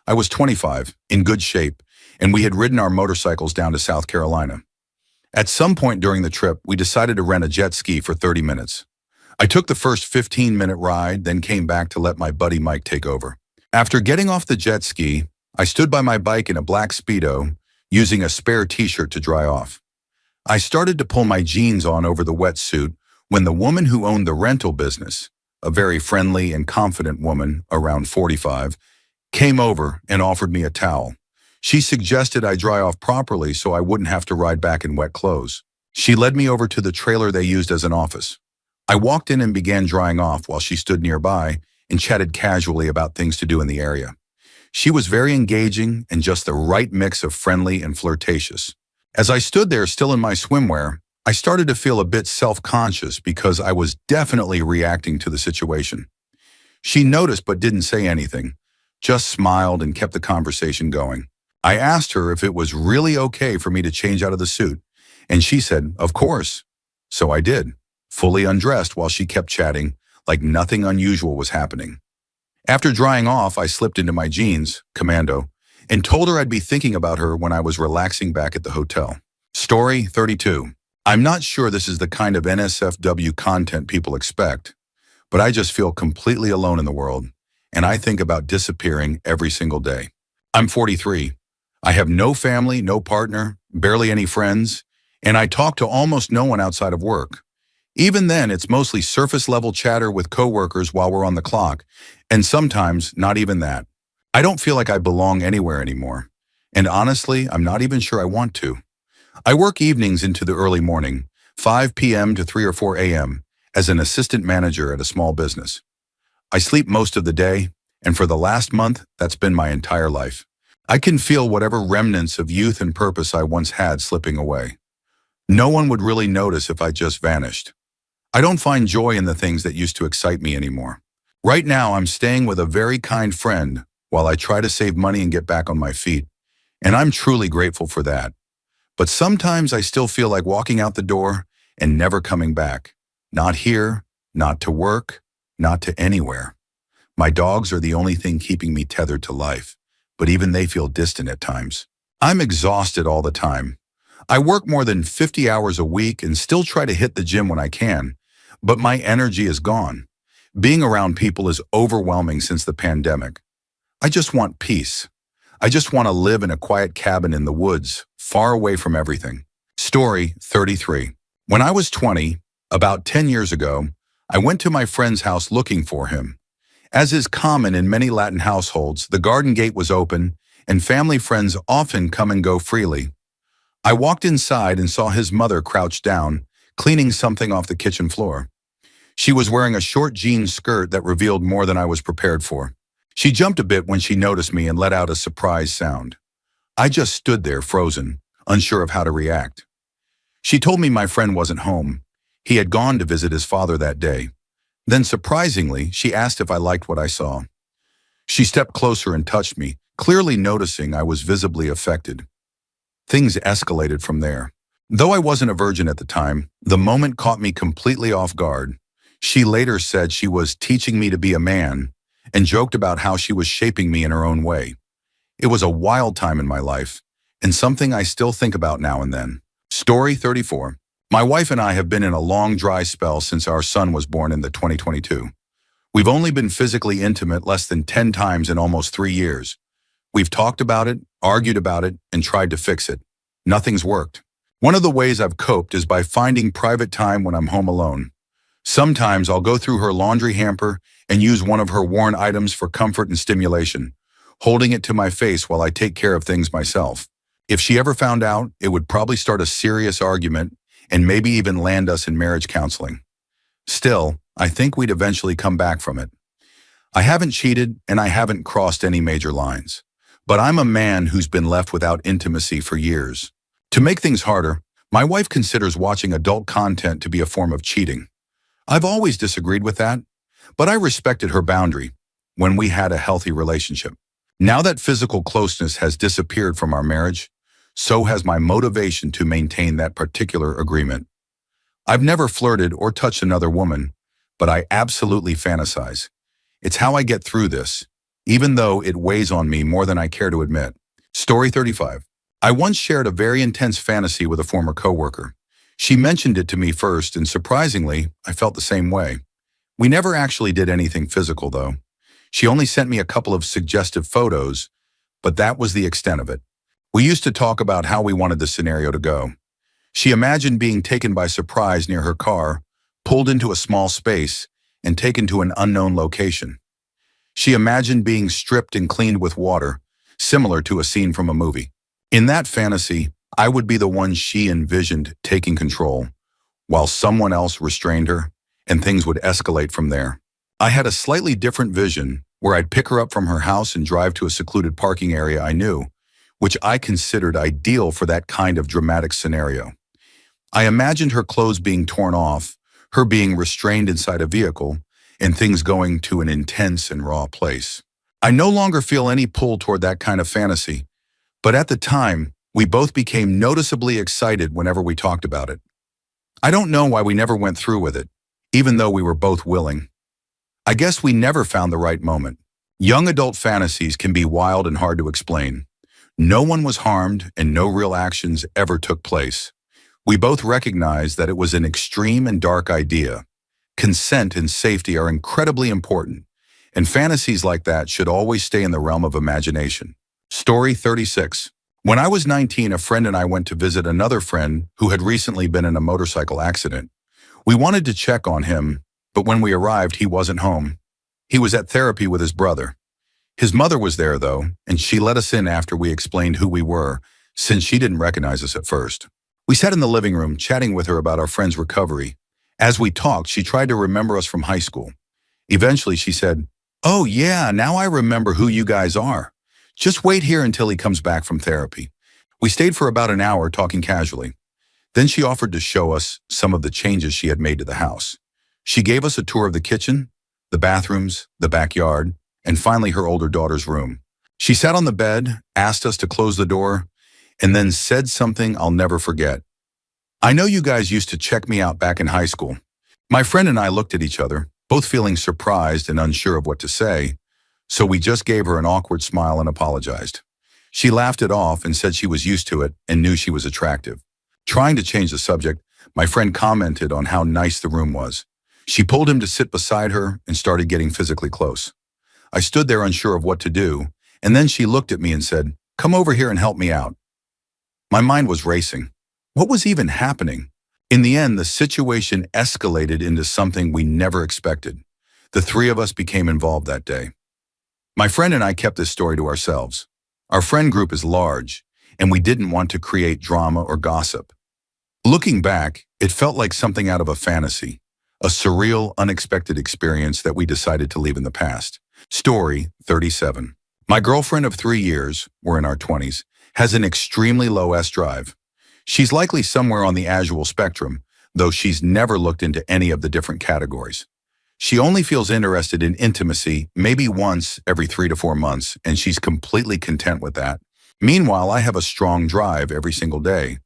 I was 25, in good shape, and we had ridden our motorcycles down to South Carolina. At some point during the trip, we decided to rent a jet ski for 30 minutes. I took the first 15-minute ride, then came back to let my buddy Mike take over. After getting off the jet ski, I stood by my bike in a black Speedo, using a spare t-shirt to dry off. I started to pull my jeans on over the wetsuit when the woman who owned the rental business, a very friendly and confident woman, around 45, came over and offered me a towel. She suggested I dry off properly so I wouldn't have to ride back in wet clothes. She led me over to the trailer they used as an office. I walked in and began drying off while she stood nearby and chatted casually about things to do in the area. She was very engaging and just the right mix of friendly and flirtatious. As I stood there still in my swimwear, I started to feel a bit self-conscious because I was definitely reacting to the situation. She noticed but didn't say anything, just smiled and kept the conversation going. I asked her if it was really okay for me to change out of the suit, and she said, of course. So I did, fully undressed while she kept chatting like nothing unusual was happening. After drying off, I slipped into my jeans, commando, and told her I'd be thinking about her when I was relaxing back at the hotel. Story 32. I'm not sure this is the kind of NSFW content people expect, but I just feel completely alone in the world, and I think about disappearing every single day. I'm 43. I have no family, no partner, barely any friends, and I talk to almost no one outside of work. Even then, it's mostly surface-level chatter with coworkers while we're on the clock, and sometimes not even that. I don't feel like I belong anywhere anymore, and honestly, I'm not even sure I want to. I work evenings into the early morning, 5 p.m. to 3 or 4 a.m., as an assistant manager at a small business. I sleep most of the day, and for the last month, that's been my entire life. I can feel whatever remnants of youth and purpose I once had slipping away. No one would really notice if I just vanished. I don't find joy in the things that used to excite me anymore. Right now, I'm staying with a very kind friend while I try to save money and get back on my feet, and I'm truly grateful for that. But sometimes I still feel like walking out the door and never coming back. Not here, not to work, not to anywhere. My dogs are the only thing keeping me tethered to life, but even they feel distant at times. I'm exhausted all the time. I work more than 50 hours a week and still try to hit the gym when I can, but my energy is gone. Being around people is overwhelming since the pandemic. I just want peace. I just want to live in a quiet cabin in the woods, far away from everything. Story 33. When I was 20, about 10 years ago, I went to my friend's house looking for him. As is common in many Latin households, the garden gate was open, and family friends often come and go freely. I walked inside and saw his mother crouched down, cleaning something off the kitchen floor. She was wearing a short jean skirt that revealed more than I was prepared for. She jumped a bit when she noticed me and let out a surprise sound. I just stood there frozen, unsure of how to react. She told me my friend wasn't home. He had gone to visit his father that day. Then surprisingly, she asked if I liked what I saw. She stepped closer and touched me, clearly noticing I was visibly affected. Things escalated from there. Though I wasn't a virgin at the time, the moment caught me completely off guard. She later said she was teaching me to be a man and joked about how she was shaping me in her own way. It was a wild time in my life and something I still think about now and then. Story 34. My wife and I have been in a long dry spell since our son was born in the 2022. We've only been physically intimate less than 10 times in almost 3 years. We've talked about it, argued about it, and tried to fix it. Nothing's worked. One of the ways I've coped is by finding private time when I'm home alone. Sometimes I'll go through her laundry hamper and use one of her worn items for comfort and stimulation, holding it to my face while I take care of things myself. If she ever found out, it would probably start a serious argument and maybe even land us in marriage counseling. Still, I think we'd eventually come back from it. I haven't cheated and I haven't crossed any major lines, but I'm a man who's been left without intimacy for years. To make things harder, my wife considers watching adult content to be a form of cheating. I've always disagreed with that, but I respected her boundary when we had a healthy relationship. Now that physical closeness has disappeared from our marriage, so has my motivation to maintain that particular agreement. I've never flirted or touched another woman, but I absolutely fantasize. It's how I get through this, even though it weighs on me more than I care to admit. Story 35. I once shared a very intense fantasy with a former coworker. She mentioned it to me first, and surprisingly, I felt the same way. We never actually did anything physical, though. She only sent me a couple of suggestive photos, but that was the extent of it. We used to talk about how we wanted the scenario to go. She imagined being taken by surprise near her car, pulled into a small space, and taken to an unknown location. She imagined being stripped and cleaned with water, similar to a scene from a movie. In that fantasy, I would be the one she envisioned taking control, while someone else restrained her, and things would escalate from there. I had a slightly different vision, where I'd pick her up from her house and drive to a secluded parking area I knew, which I considered ideal for that kind of dramatic scenario. I imagined her clothes being torn off, her being restrained inside a vehicle, and things going to an intense and raw place. I no longer feel any pull toward that kind of fantasy, but at the time, we both became noticeably excited whenever we talked about it. I don't know why we never went through with it, even though we were both willing. I guess we never found the right moment. Young adult fantasies can be wild and hard to explain. No one was harmed and no real actions ever took place. We both recognized that it was an extreme and dark idea. Consent and safety are incredibly important, and fantasies like that should always stay in the realm of imagination. Story 36. When I was 19, a friend and I went to visit another friend who had recently been in a motorcycle accident. We wanted to check on him, but when we arrived, he wasn't home. He was at therapy with his brother. His mother was there, though, and she let us in after we explained who we were, since she didn't recognize us at first. We sat in the living room, chatting with her about our friend's recovery. As we talked, she tried to remember us from high school. Eventually, she said, "Oh yeah, now I remember who you guys are. Just wait here until he comes back from therapy." We stayed for about an hour talking casually. Then she offered to show us some of the changes she had made to the house. She gave us a tour of the kitchen, the bathrooms, the backyard, and finally her older daughter's room. She sat on the bed, asked us to close the door, and then said something I'll never forget. "I know you guys used to check me out back in high school." My friend and I looked at each other, both feeling surprised and unsure of what to say, so we just gave her an awkward smile and apologized. She laughed it off and said she was used to it and knew she was attractive. Trying to change the subject, my friend commented on how nice the room was. She pulled him to sit beside her and started getting physically close. I stood there unsure of what to do, and then she looked at me and said, "Come over here and help me out." My mind was racing. What was even happening? In the end, the situation escalated into something we never expected. The three of us became involved that day. My friend and I kept this story to ourselves. Our friend group is large, and we didn't want to create drama or gossip. Looking back, it felt like something out of a fantasy, a surreal, unexpected experience that we decided to leave in the past. Story 37. My girlfriend of 3 years, we're in our 20s, has an extremely low S drive. She's likely somewhere on the Azul spectrum, though she's never looked into any of the different categories. She only feels interested in intimacy maybe once every 3 to 4 months, and she's completely content with that. Meanwhile, I have a strong drive every single day.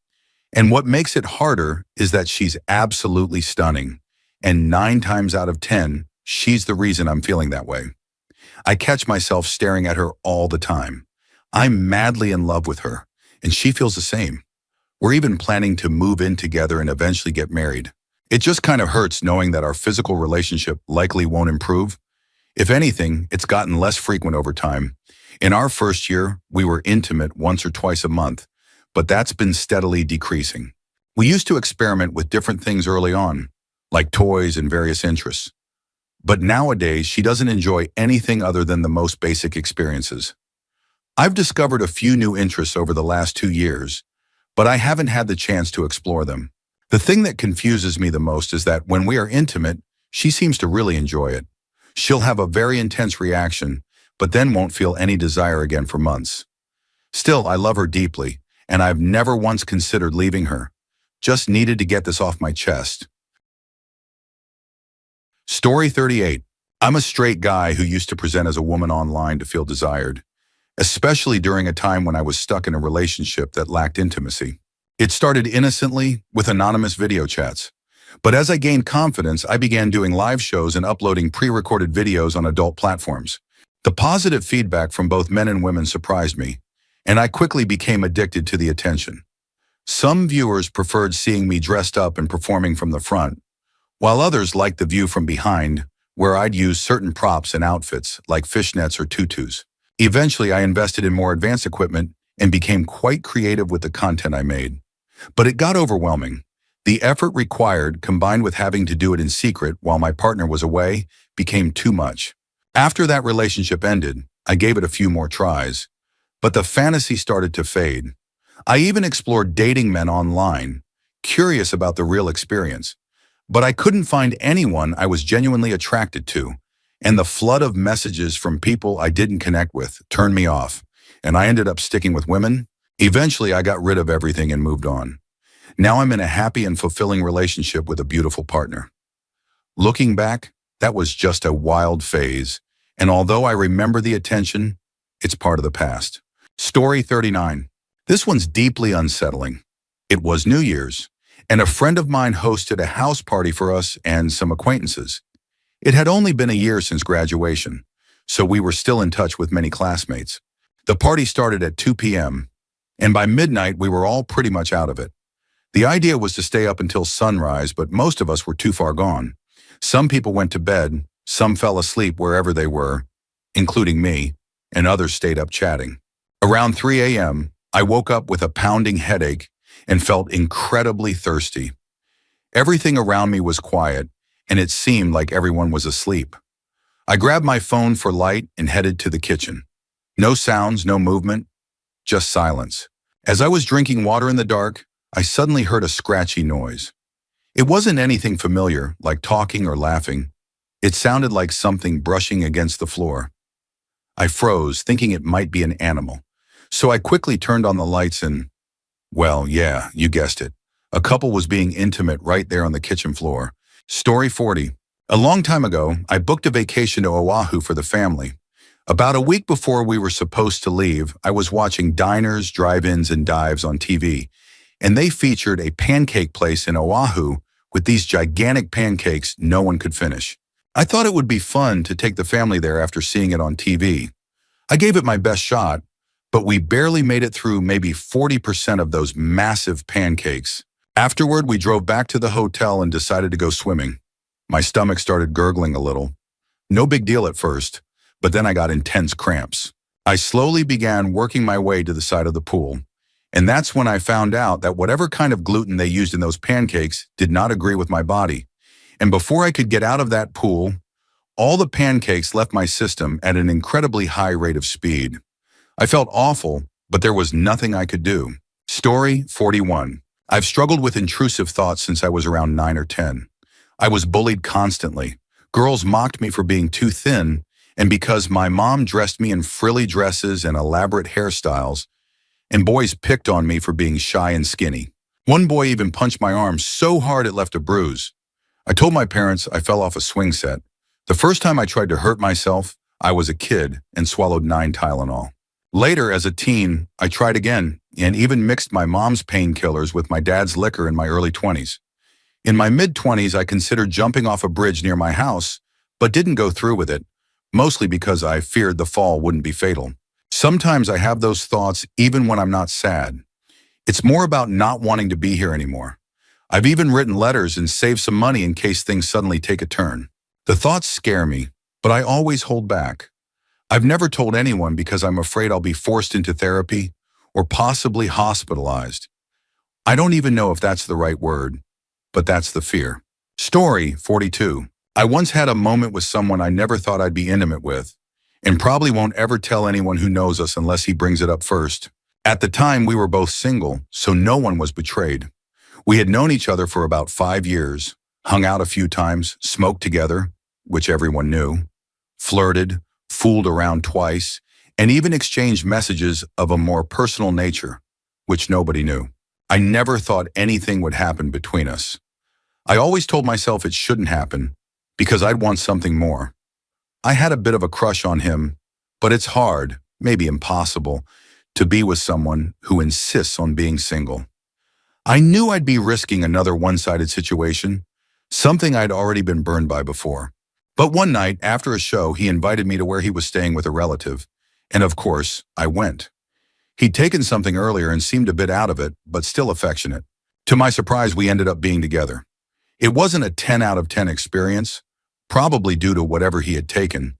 And what makes it harder is that she's absolutely stunning. And 9 times out of 10, she's the reason I'm feeling that way. I catch myself staring at her all the time. I'm madly in love with her, and she feels the same. We're even planning to move in together and eventually get married. It just kind of hurts knowing that our physical relationship likely won't improve. If anything, it's gotten less frequent over time. In our first year, we were intimate once or twice a month, but that's been steadily decreasing. We used to experiment with different things early on, like toys and various interests. But nowadays, she doesn't enjoy anything other than the most basic experiences. I've discovered a few new interests over the last 2 years, but I haven't had the chance to explore them. The thing that confuses me the most is that when we are intimate, she seems to really enjoy it. She'll have a very intense reaction, but then won't feel any desire again for months. Still, I love her deeply, and I've never once considered leaving her. Just needed to get this off my chest. Story 38. I'm a straight guy who used to present as a woman online to feel desired, especially during a time when I was stuck in a relationship that lacked intimacy. It started innocently with anonymous video chats. But as I gained confidence, I began doing live shows and uploading pre-recorded videos on adult platforms. The positive feedback from both men and women surprised me, and I quickly became addicted to the attention. Some viewers preferred seeing me dressed up and performing from the front, while others liked the view from behind, where I'd use certain props and outfits like fishnets or tutus. Eventually, I invested in more advanced equipment and became quite creative with the content I made. But it got overwhelming. The effort required, combined with having to do it in secret while my partner was away, became too much. After that relationship ended, I gave it a few more tries, but the fantasy started to fade. I even explored dating men online, curious about the real experience, but I couldn't find anyone I was genuinely attracted to, and the flood of messages from people I didn't connect with turned me off, and I ended up sticking with women. Eventually, I got rid of everything and moved on. Now I'm in a happy and fulfilling relationship with a beautiful partner. Looking back, that was just a wild phase, and although I remember the attention, it's part of the past. Story 39. This one's deeply unsettling. It was New Year's, and a friend of mine hosted a house party for us and some acquaintances. It had only been a year since graduation, so we were still in touch with many classmates. The party started at 2 p.m., and by midnight we were all pretty much out of it. The idea was to stay up until sunrise, but most of us were too far gone. Some people went to bed, some fell asleep wherever they were, including me, and others stayed up chatting. Around 3 a.m., I woke up with a pounding headache and felt incredibly thirsty. Everything around me was quiet, and it seemed like everyone was asleep. I grabbed my phone for light and headed to the kitchen. No sounds, no movement, just silence. As I was drinking water in the dark, I suddenly heard a scratchy noise. It wasn't anything familiar, like talking or laughing. It sounded like something brushing against the floor. I froze, thinking it might be an animal. So I quickly turned on the lights and, well, yeah, you guessed it. A couple was being intimate right there on the kitchen floor. Story 40. A long time ago, I booked a vacation to Oahu for the family. About a week before we were supposed to leave, I was watching diners, drive-ins, and dives on TV, and they featured a pancake place in Oahu with these gigantic pancakes no one could finish. I thought it would be fun to take the family there after seeing it on TV. I gave it my best shot, but we barely made it through maybe 40% of those massive pancakes. Afterward, we drove back to the hotel and decided to go swimming. My stomach started gurgling a little. No big deal at first, but then I got intense cramps. I slowly began working my way to the side of the pool, and that's when I found out that whatever kind of gluten they used in those pancakes did not agree with my body. And before I could get out of that pool, all the pancakes left my system at an incredibly high rate of speed. I felt awful, but there was nothing I could do. Story 41. I've struggled with intrusive thoughts since I was around 9 or 10. I was bullied constantly. Girls mocked me for being too thin, and because my mom dressed me in frilly dresses and elaborate hairstyles, and boys picked on me for being shy and skinny. One boy even punched my arm so hard it left a bruise. I told my parents I fell off a swing set. The first time I tried to hurt myself, I was a kid and swallowed 9 Tylenol. Later, as a teen, I tried again and even mixed my mom's painkillers with my dad's liquor in my early 20s. In my mid-20s, I considered jumping off a bridge near my house, but didn't go through with it, mostly because I feared the fall wouldn't be fatal. Sometimes I have those thoughts even when I'm not sad. It's more about not wanting to be here anymore. I've even written letters and saved some money in case things suddenly take a turn. The thoughts scare me, but I always hold back. I've never told anyone because I'm afraid I'll be forced into therapy or possibly hospitalized. I don't even know if that's the right word, but that's the fear. Story 42. I once had a moment with someone I never thought I'd be intimate with, and probably won't ever tell anyone who knows us unless he brings it up first. At the time, we were both single, so no one was betrayed. We had known each other for about 5 years, hung out a few times, smoked together, which everyone knew, flirted, fooled around twice, and even exchanged messages of a more personal nature, which nobody knew. I never thought anything would happen between us. I always told myself it shouldn't happen because I'd want something more. I had a bit of a crush on him, but it's hard, maybe impossible, to be with someone who insists on being single. I knew I'd be risking another one-sided situation, something I'd already been burned by before. But one night, after a show, he invited me to where he was staying with a relative, and of course, I went. He'd taken something earlier and seemed a bit out of it, but still affectionate. To my surprise, we ended up being together. It wasn't a 10 out of 10 experience, probably due to whatever he had taken,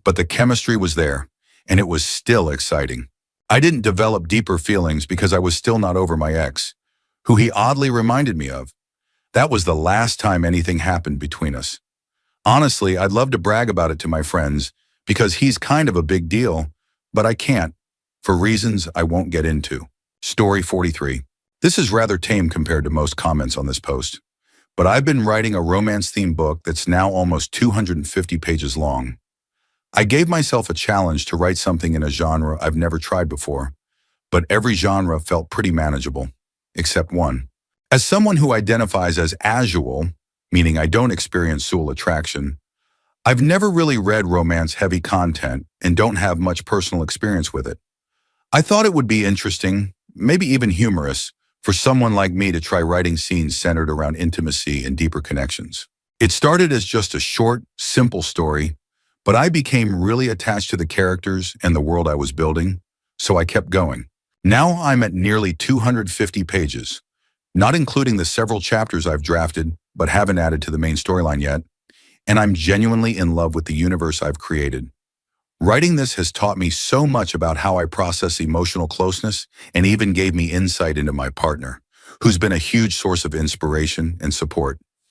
but the chemistry was there, and it was still exciting. I didn't develop deeper feelings because I was still not over my ex, who he oddly reminded me of. That was the last time anything happened between us. Honestly, I'd love to brag about it to my friends because he's kind of a big deal, but I can't, for reasons I won't get into. Story 43. This is rather tame compared to most comments on this post, but I've been writing a romance-themed book that's now almost 250 pages long. I gave myself a challenge to write something in a genre I've never tried before, but every genre felt pretty manageable, except one. As someone who identifies as casual, meaning I don't experience sexual attraction, I've never really read romance-heavy content and don't have much personal experience with it. I thought it would be interesting, maybe even humorous, for someone like me to try writing scenes centered around intimacy and deeper connections. It started as just a short, simple story, but I became really attached to the characters and the world I was building, so I kept going. Now I'm at nearly 250 pages, not including the several chapters I've drafted but haven't added to the main storyline yet, and I'm genuinely in love with the universe I've created. Writing this has taught me so much about how I process emotional closeness and even gave me insight into my partner, who's been a huge source of inspiration and support.